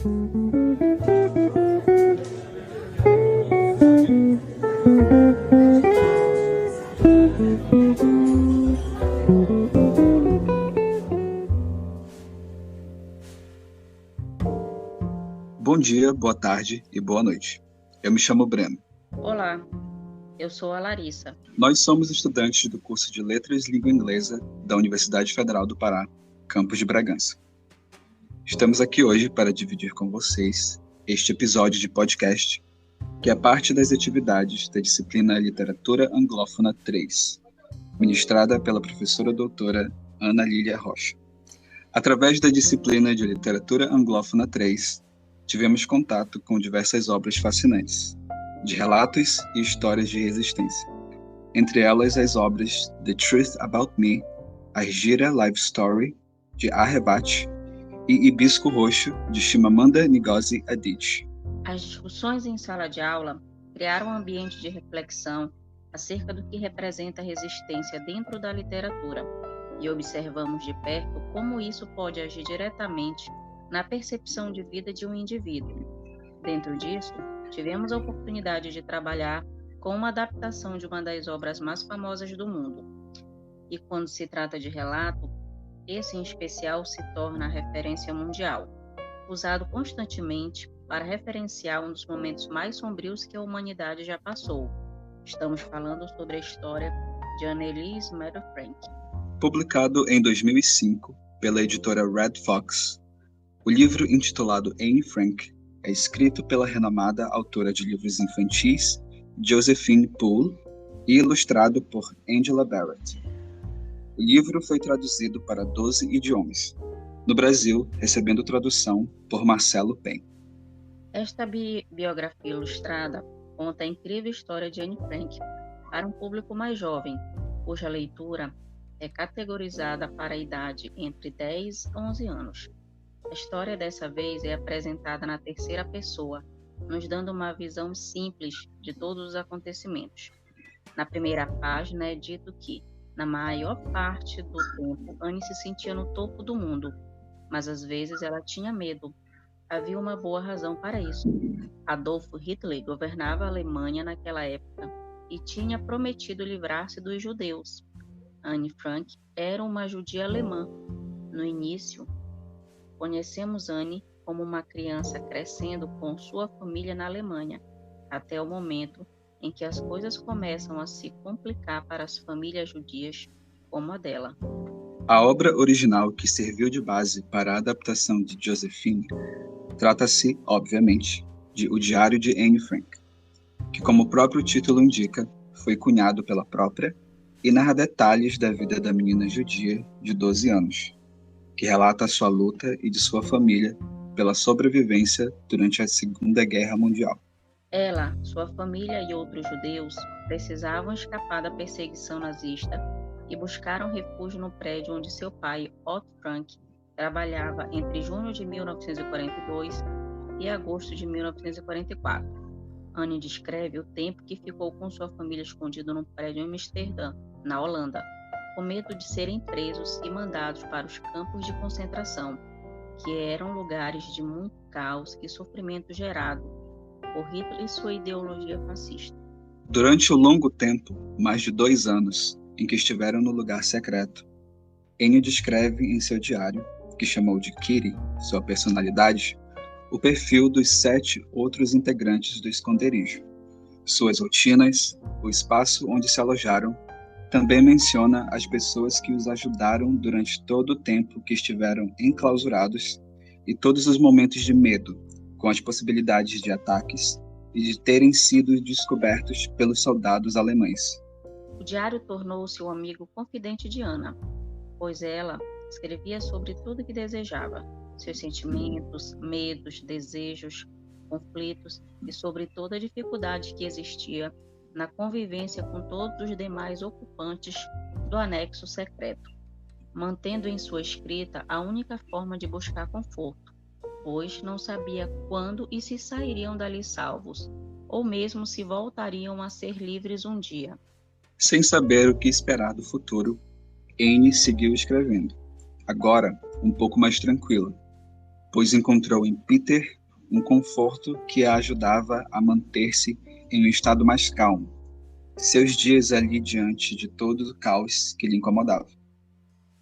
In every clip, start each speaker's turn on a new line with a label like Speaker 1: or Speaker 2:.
Speaker 1: Bom dia, boa tarde e boa noite. Eu me chamo Breno.
Speaker 2: Olá, eu sou a Larissa.
Speaker 1: Nós somos estudantes do curso de Letras e Língua Inglesa da Universidade Federal do Pará, campus de Bragança. Estamos aqui hoje para dividir com vocês este episódio de podcast, que é parte das atividades da disciplina Literatura Anglófona 3, ministrada pela professora doutora Ana Lília Rocha. Através da disciplina de Literatura Anglófona 3, tivemos contato com diversas obras fascinantes, de relatos e histórias de resistência. Entre elas, as obras The Truth About Me, A Gira Life Story, de Arrebate, e Hibisco Roxo, de Chimamanda Ngozi Adichie.
Speaker 2: As discussões em sala de aula criaram um ambiente de reflexão acerca do que representa a resistência dentro da literatura e observamos de perto como isso pode agir diretamente na percepção de vida de um indivíduo. Dentro disso, tivemos a oportunidade de trabalhar com uma adaptação de uma das obras mais famosas do mundo. E quando se trata de relato, esse em especial se torna a referência mundial, usado constantemente para referenciar um dos momentos mais sombrios que a humanidade já passou. Estamos falando sobre a história de Anneliese Meadow Frank.
Speaker 1: Publicado em 2005 pela editora Red Fox, o livro intitulado Anne Frank é escrito pela renomada autora de livros infantis Josephine Poole e ilustrado por Angela Barrett. O livro foi traduzido para 12 idiomas, no Brasil recebendo tradução por Marcelo Pen.
Speaker 2: Esta biografia ilustrada conta a incrível história de Anne Frank para um público mais jovem, cuja leitura é categorizada para a idade entre 10 e 11 anos. A história dessa vez é apresentada na terceira pessoa, nos dando uma visão simples de todos os acontecimentos. Na primeira página é dito que, na maior parte do tempo, Anne se sentia no topo do mundo, mas às vezes ela tinha medo. Havia uma boa razão para isso. Adolf Hitler governava a Alemanha naquela época e tinha prometido livrar-se dos judeus. Anne Frank era uma judia alemã. No início, conhecemos Anne como uma criança crescendo com sua família na Alemanha, até o momento em que as coisas começam a se complicar para as famílias judias como a dela.
Speaker 1: A obra original que serviu de base para a adaptação de Josephine trata-se, obviamente, de O Diário de Anne Frank, que, como o próprio título indica, foi cunhado pela própria e narra detalhes da vida da menina judia de 12 anos, que relata a sua luta e de sua família pela sobrevivência durante a Segunda Guerra Mundial.
Speaker 2: Ela, sua família e outros judeus precisavam escapar da perseguição nazista e buscaram refúgio no prédio onde seu pai, Otto Frank, trabalhava entre junho de 1942 e agosto de 1944. Anne descreve o tempo que ficou com sua família escondido num prédio em Amsterdã, na Holanda, com medo de serem presos e mandados para os campos de concentração, que eram lugares de muito caos e sofrimento gerado por Hitler e sua ideologia fascista.
Speaker 1: Durante o longo tempo, mais de 2 anos, em que estiveram no lugar secreto, Anne descreve em seu diário, que chamou de Kitty, sua personalidade, o perfil dos 7 outros integrantes do esconderijo, suas rotinas, o espaço onde se alojaram. Também menciona as pessoas que os ajudaram durante todo o tempo que estiveram enclausurados e todos os momentos de medo, com as possibilidades de ataques e de terem sido descobertos pelos soldados alemães.
Speaker 2: O diário tornou-se um amigo confidente de Anna, pois ela escrevia sobre tudo o que desejava, seus sentimentos, medos, desejos, conflitos e sobre toda a dificuldade que existia na convivência com todos os demais ocupantes do anexo secreto, mantendo em sua escrita a única forma de buscar conforto, pois não sabia quando e se sairiam dali salvos, ou mesmo se voltariam a ser livres um dia.
Speaker 1: Sem saber o que esperar do futuro, Anne seguiu escrevendo, agora um pouco mais tranquila, pois encontrou em Peter um conforto que a ajudava a manter-se em um estado mais calmo, seus dias ali diante de todo o caos que lhe incomodava.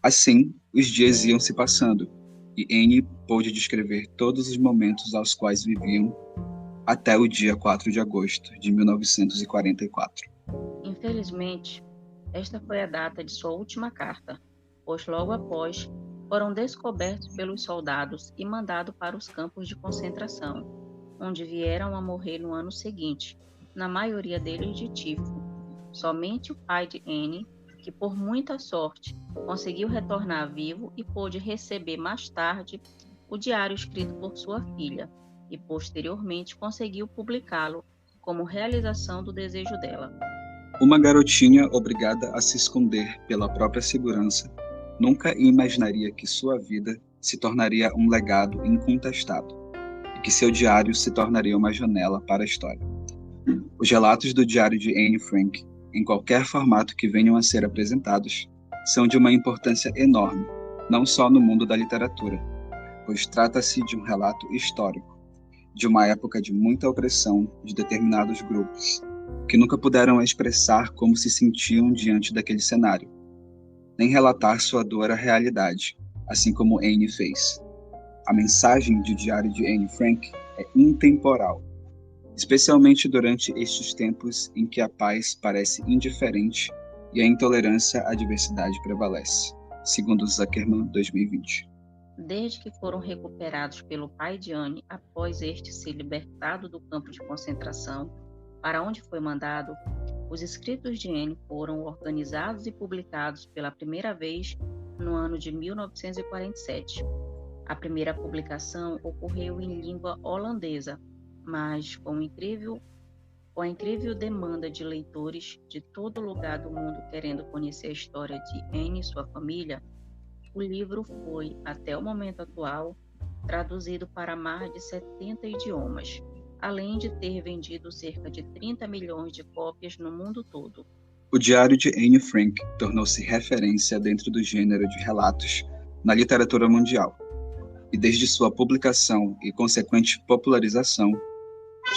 Speaker 1: Assim, os dias iam se passando, e Anne pôde descrever todos os momentos aos quais viviam até o dia 4 de agosto de 1944.
Speaker 2: Infelizmente, esta foi a data de sua última carta, pois logo após foram descobertos pelos soldados e mandados para os campos de concentração, onde vieram a morrer no ano seguinte, na maioria deles de tifo. Somente o pai de Anne, que por muita sorte conseguiu retornar vivo e pôde receber mais tarde o diário escrito por sua filha, e posteriormente conseguiu publicá-lo como realização do desejo dela.
Speaker 1: Uma garotinha obrigada a se esconder pela própria segurança nunca imaginaria que sua vida se tornaria um legado incontestado e que seu diário se tornaria uma janela para a história. Os relatos do diário de Anne Frank, em qualquer formato que venham a ser apresentados, são de uma importância enorme, não só no mundo da literatura, pois trata-se de um relato histórico, de uma época de muita opressão de determinados grupos, que nunca puderam expressar como se sentiam diante daquele cenário, nem relatar sua dor à realidade, assim como Anne fez. A mensagem do diário de Anne Frank é intemporal, especialmente durante estes tempos em que a paz parece indiferente e a intolerância à diversidade prevalece, segundo Zuckerman, 2020.
Speaker 2: Desde que foram recuperados pelo pai de Anne após este ser libertado do campo de concentração, para onde foi mandado, os escritos de Anne foram organizados e publicados pela primeira vez no ano de 1947. A primeira publicação ocorreu em língua holandesa, mas com a incrível demanda de leitores de todo lugar do mundo querendo conhecer a história de Anne e sua família, o livro foi, até o momento atual, traduzido para mais de 70 idiomas, além de ter vendido cerca de 30 milhões de cópias no mundo todo.
Speaker 1: O diário de Anne Frank tornou-se referência dentro do gênero de relatos na literatura mundial, e desde sua publicação e consequente popularização,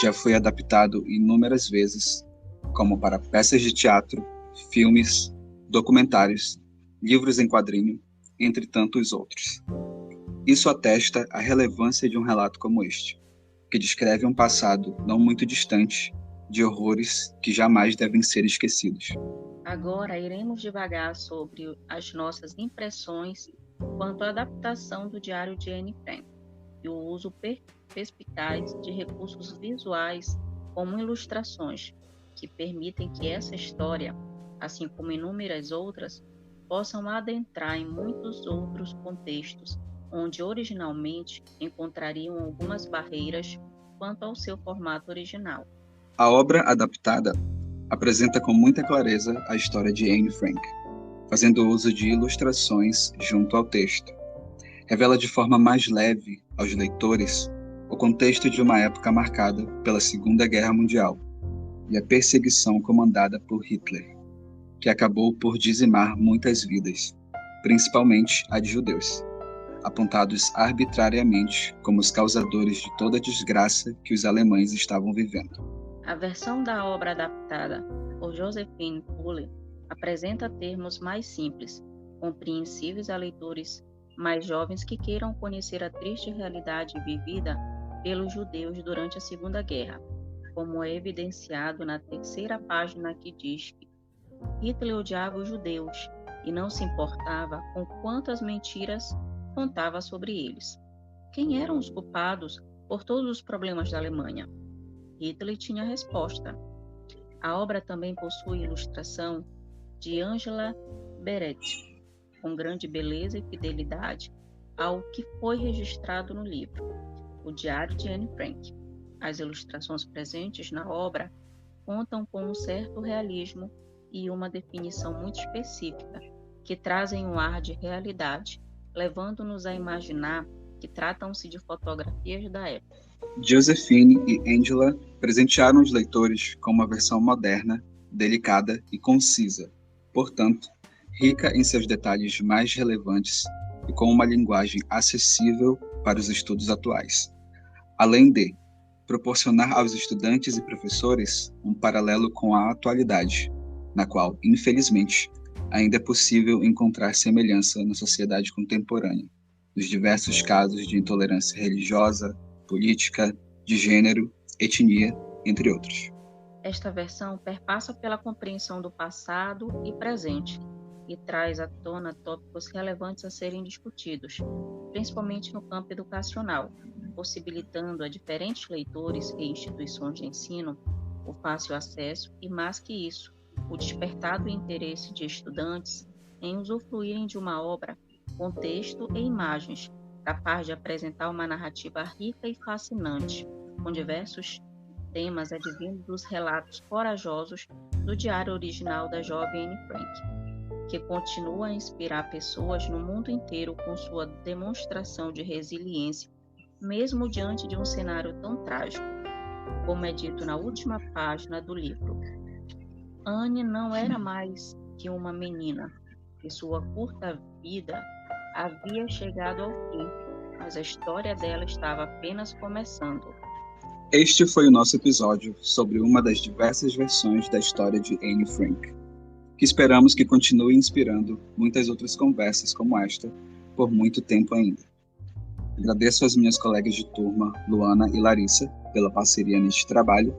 Speaker 1: já foi adaptado inúmeras vezes, como para peças de teatro, filmes, documentários, livros em quadrinho, entre tantos outros. Isso atesta a relevância de um relato como este, que descreve um passado não muito distante de horrores que jamais devem ser esquecidos.
Speaker 2: Agora iremos devagar sobre as nossas impressões quanto à adaptação do diário de Anne Frank e o uso perspicaz de recursos visuais como ilustrações, que permitem que essa história, assim como inúmeras outras, possam adentrar em muitos outros contextos onde originalmente encontrariam algumas barreiras quanto ao seu formato original.
Speaker 1: A obra adaptada apresenta com muita clareza a história de Anne Frank, fazendo uso de ilustrações junto ao texto. Revela de forma mais leve aos leitores o contexto de uma época marcada pela Segunda Guerra Mundial e a perseguição comandada por Hitler, que acabou por dizimar muitas vidas, principalmente a de judeus, apontados arbitrariamente como os causadores de toda a desgraça que os alemães estavam vivendo.
Speaker 2: A versão da obra adaptada por Josephine Pulley apresenta termos mais simples, compreensíveis a leitores mais jovens que queiram conhecer a triste realidade vivida pelos judeus durante a Segunda Guerra, como é evidenciado na terceira página que diz que Hitler odiava os judeus e não se importava com quantas mentiras contava sobre eles. Quem eram os culpados por todos os problemas da Alemanha? Hitler tinha a resposta. A obra também possui ilustração de Angela Beretti, com grande beleza e fidelidade ao que foi registrado no livro, O Diário de Anne Frank. As ilustrações presentes na obra contam com um certo realismo e uma definição muito específica, que trazem um ar de realidade, levando-nos a imaginar que tratam-se de fotografias da época.
Speaker 1: Josephine e Angela presentearam os leitores com uma versão moderna, delicada e concisa, portanto, rica em seus detalhes mais relevantes e com uma linguagem acessível para os estudos atuais, além de proporcionar aos estudantes e professores um paralelo com a atualidade, na qual, infelizmente, ainda é possível encontrar semelhança na sociedade contemporânea, nos diversos casos de intolerância religiosa, política, de gênero, etnia, entre outros.
Speaker 2: Esta versão perpassa pela compreensão do passado e presente e traz à tona tópicos relevantes a serem discutidos, principalmente no campo educacional, possibilitando a diferentes leitores e instituições de ensino o fácil acesso e, mais que isso, o despertado interesse de estudantes em usufruírem de uma obra com texto e imagens, capaz de apresentar uma narrativa rica e fascinante, com diversos temas advindos dos relatos corajosos do diário original da jovem Anne Frank, que continua a inspirar pessoas no mundo inteiro com sua demonstração de resiliência, mesmo diante de um cenário tão trágico, como é dito na última página do livro. Anne não era mais que uma menina, e sua curta vida havia chegado ao fim, mas a história dela estava apenas começando.
Speaker 1: Este foi o nosso episódio sobre uma das diversas versões da história de Anne Frank, que esperamos que continue inspirando muitas outras conversas como esta por muito tempo ainda. Agradeço às minhas colegas de turma, Luana e Larissa, pela parceria neste trabalho,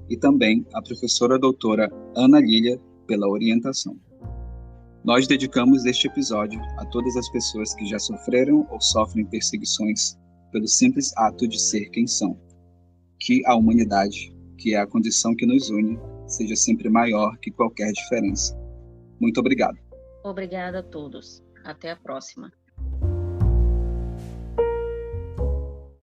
Speaker 1: e também à professora doutora Ana Lília pela orientação. Nós dedicamos este episódio a todas as pessoas que já sofreram ou sofrem perseguições pelo simples ato de ser quem são. Que a humanidade, que é a condição que nos une, seja sempre maior que qualquer diferença. Muito obrigado.
Speaker 2: Obrigada a todos. Até a próxima.